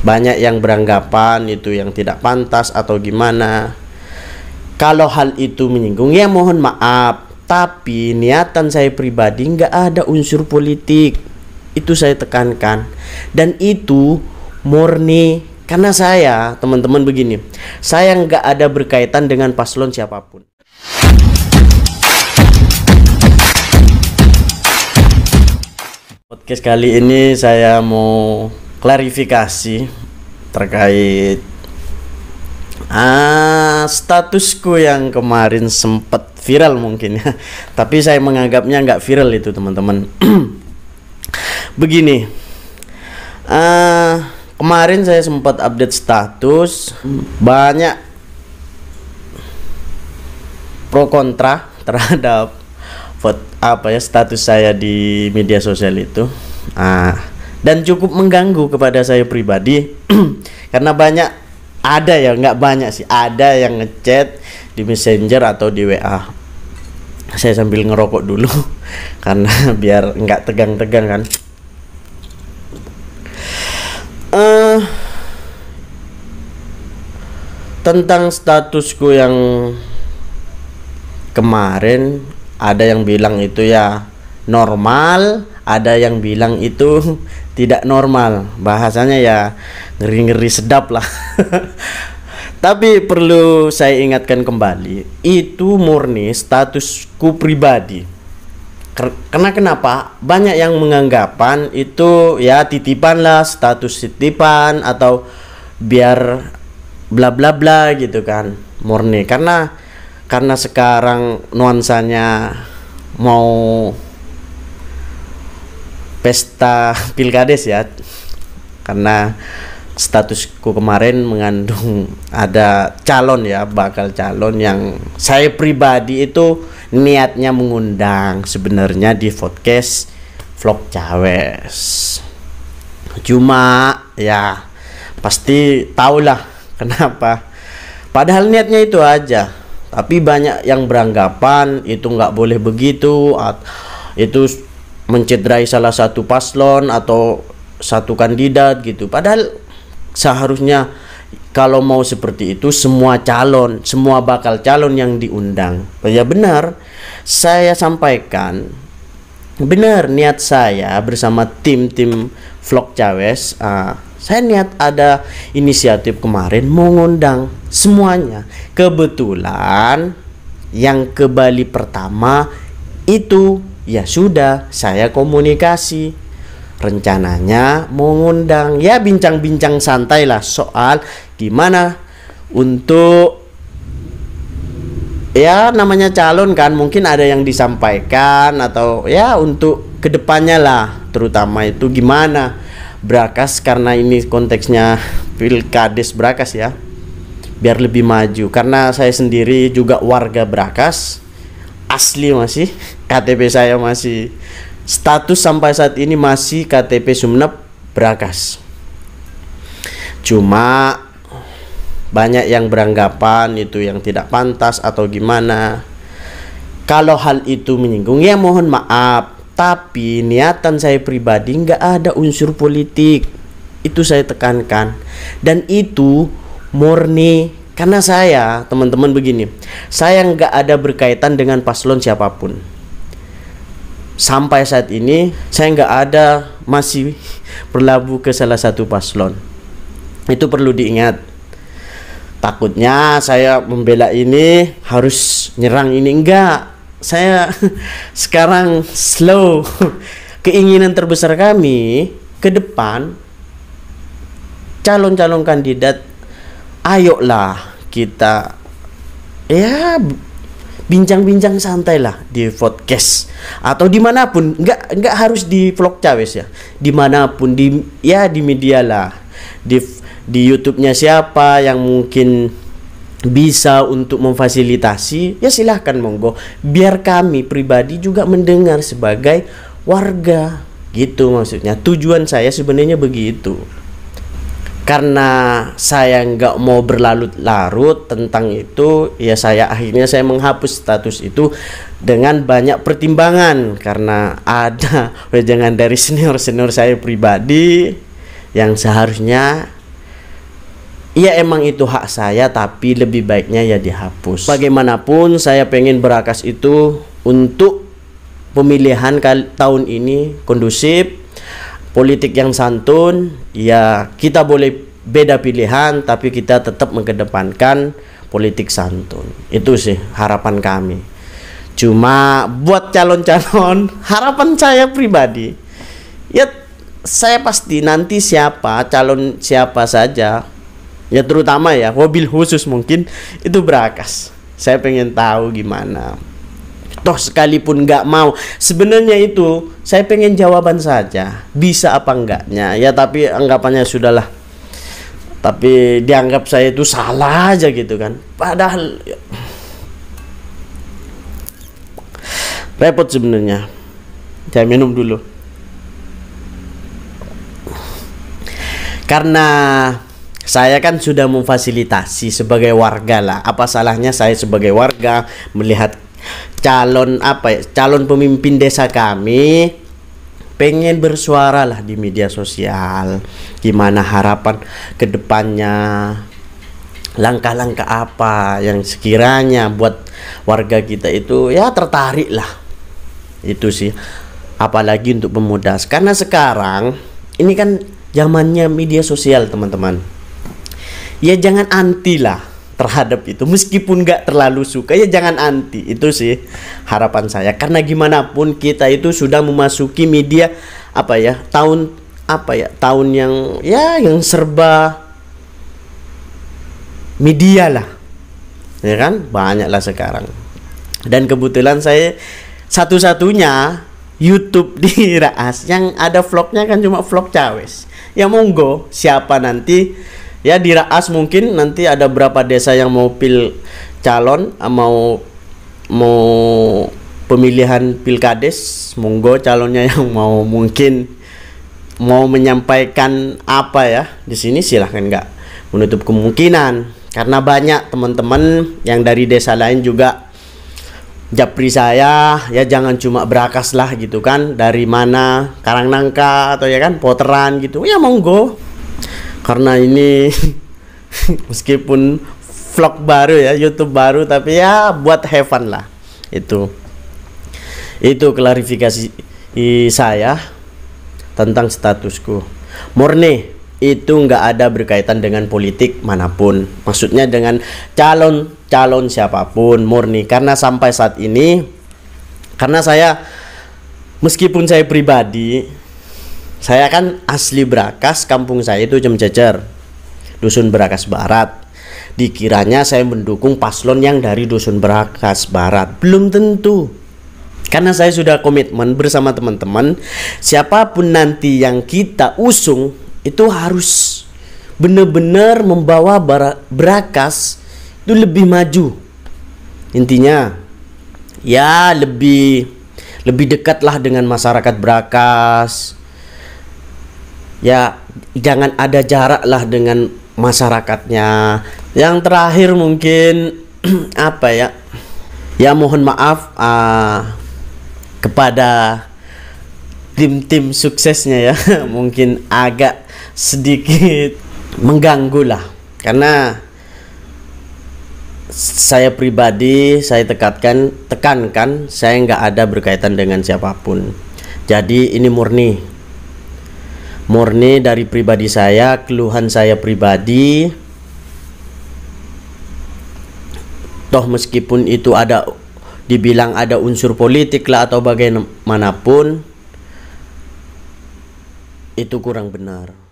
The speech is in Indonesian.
Banyak yang beranggapan itu yang tidak pantas atau gimana. Kalau hal itu menyinggung, ya mohon maaf. Tapi niatan saya pribadi nggak ada unsur politik. Itu saya tekankan. Dan itu murni karena saya, teman-teman begini, saya nggak ada berkaitan dengan paslon siapapun. Podcast kali ini saya mau klarifikasi terkait statusku yang kemarin sempat viral mungkin ya. Tapi saya menganggapnya nggak viral itu, teman-teman. Begini, kemarin saya sempat update status, banyak pro kontra terhadap status saya di media sosial itu, dan cukup mengganggu kepada saya pribadi. Karena nggak banyak sih, ada yang ngechat di Messenger atau di WA. Saya sambil ngerokok dulu karena biar nggak tegang-tegang kan. Tentang statusku yang kemarin, ada yang bilang itu ya normal, ada yang bilang itu tidak normal. Bahasanya ya ngeri-ngeri sedap lah. Tapi perlu saya ingatkan kembali, itu murni statusku pribadi. Karena kenapa? Banyak yang menganggapan itu ya titipan lah, status titipan atau biar bla bla bla gitu kan. Murni karena sekarang nuansanya mau pesta pilkades ya. Karena statusku kemarin mengandung ada calon ya, bakal calon yang saya pribadi itu niatnya mengundang sebenarnya di podcast Vlog Cawes. Cuma ya pasti tahulah kenapa. Padahal niatnya itu aja. Tapi banyak yang beranggapan itu nggak boleh begitu, itu mencederai salah satu paslon atau satu kandidat gitu. Padahal seharusnya kalau mau seperti itu semua bakal calon yang diundang. Ya benar, saya sampaikan benar niat saya bersama tim Vlog Cawes. Saya niat ada inisiatif kemarin mengundang semuanya. Kebetulan yang ke Bali pertama itu ya sudah saya komunikasi. Rencananya mengundang ya bincang-bincang santai lah soal gimana untuk ya namanya calon kan, mungkin ada yang disampaikan atau ya untuk kedepannya lah, terutama itu gimana Brakas, karena ini konteksnya pilkades Brakas ya, biar lebih maju. Karena saya sendiri juga warga Brakas asli, masih KTP saya masih status sampai saat ini masih KTP Sumeneb Brakas. Cuma banyak yang beranggapan itu yang tidak pantas atau gimana. Kalau hal itu menyinggung, ya mohon maaf. Tapi niatan saya pribadi nggak ada unsur politik. Itu saya tekankan. Dan itu murni karena saya, teman-teman begini, saya nggak ada berkaitan dengan paslon siapapun. Sampai saat ini saya nggak ada masih berlabuh ke salah satu paslon. Itu perlu diingat. Takutnya saya membela ini harus nyerang ini, enggak. Saya sekarang slow. Keinginan terbesar kami ke depan calon-calon kandidat, ayolah kita ya bincang-bincang santai lah di podcast atau dimanapun, nggak harus di Vlog Cawes ya, dimanapun di media lah, di YouTube-nya siapa yang mungkin bisa untuk memfasilitasi ya silahkan monggo, biar kami pribadi juga mendengar sebagai warga gitu. Maksudnya tujuan saya sebenarnya begitu. Karena saya nggak mau berlarut-larut tentang itu, ya akhirnya saya menghapus status itu dengan banyak pertimbangan. Karena ada wejangan dari senior saya pribadi yang seharusnya ya emang itu hak saya, tapi lebih baiknya ya dihapus. Bagaimanapun saya pengen Berakas itu untuk pemilihan tahun ini kondusif, politik yang santun. Ya kita boleh beda pilihan, tapi kita tetap mengedepankan politik santun. Itu sih harapan kami. Cuma buat calon-calon, harapan saya pribadi, ya saya pasti nanti calon siapa saja, ya terutama ya mobil khusus mungkin itu Berakas. Saya pengen tahu gimana. Toh sekalipun nggak mau, sebenarnya itu saya pengen jawaban saja, bisa apa enggaknya ya, tapi anggapannya sudahlah, tapi dianggap saya itu salah aja gitu kan, padahal repot sebenarnya. Saya minum dulu karena saya kan sudah memfasilitasi sebagai warga lah. Apa salahnya saya sebagai warga melihat calon pemimpin desa kami pengen bersuara lah di media sosial, gimana harapan kedepannya, langkah-langkah apa yang sekiranya buat warga kita itu ya tertarik lah. Itu sih, apalagi untuk pemuda, karena sekarang ini kan zamannya media sosial teman-teman. Ya jangan anti lah terhadap itu, meskipun nggak terlalu suka ya jangan anti. Itu sih harapan saya, karena gimana pun kita itu sudah memasuki media tahun yang serba media lah, ya kan, banyak lah sekarang. Dan kebetulan saya satu-satunya YouTube di Raas yang ada vlognya kan cuma vlog Cawes. Ya monggo siapa nanti ya di Raas, mungkin nanti ada berapa desa yang mau calon, mau pemilihan pilkades, monggo calonnya yang mungkin mau menyampaikan apa ya di sini, silahkan, nggak menutup kemungkinan, karena banyak teman-teman yang dari desa lain juga japri saya, ya jangan cuma Berakas lah gitu kan, dari mana, Karangnangka atau ya kan Poteran gitu, ya monggo. Karena ini meskipun vlog baru ya, YouTube baru, tapi ya buat have fun lah. Itu klarifikasi saya tentang statusku. Murni itu nggak ada berkaitan dengan politik manapun, maksudnya dengan calon siapapun, murni. Karena sampai saat ini, karena saya, meskipun saya pribadi, saya kan asli Berakas, kampung saya itu Cemcecer, Dusun Berakas Barat. Dikiranya saya mendukung paslon yang dari Dusun Berakas Barat, belum tentu. Karena saya sudah komitmen bersama teman-teman, siapapun nanti yang kita usung itu harus benar-benar membawa Berakas itu lebih maju. Intinya ya lebih dekatlah dengan masyarakat Berakas. Ya jangan ada jarak lah dengan masyarakatnya. Yang terakhir mungkin apa ya? Ya mohon maaf kepada tim suksesnya ya, mungkin agak sedikit mengganggu lah, karena saya pribadi saya tekankan saya nggak ada berkaitan dengan siapapun. Jadi ini murni dari pribadi saya, keluhan saya pribadi. Toh meskipun itu dibilang ada unsur politik lah atau bagaimanapun, itu kurang benar.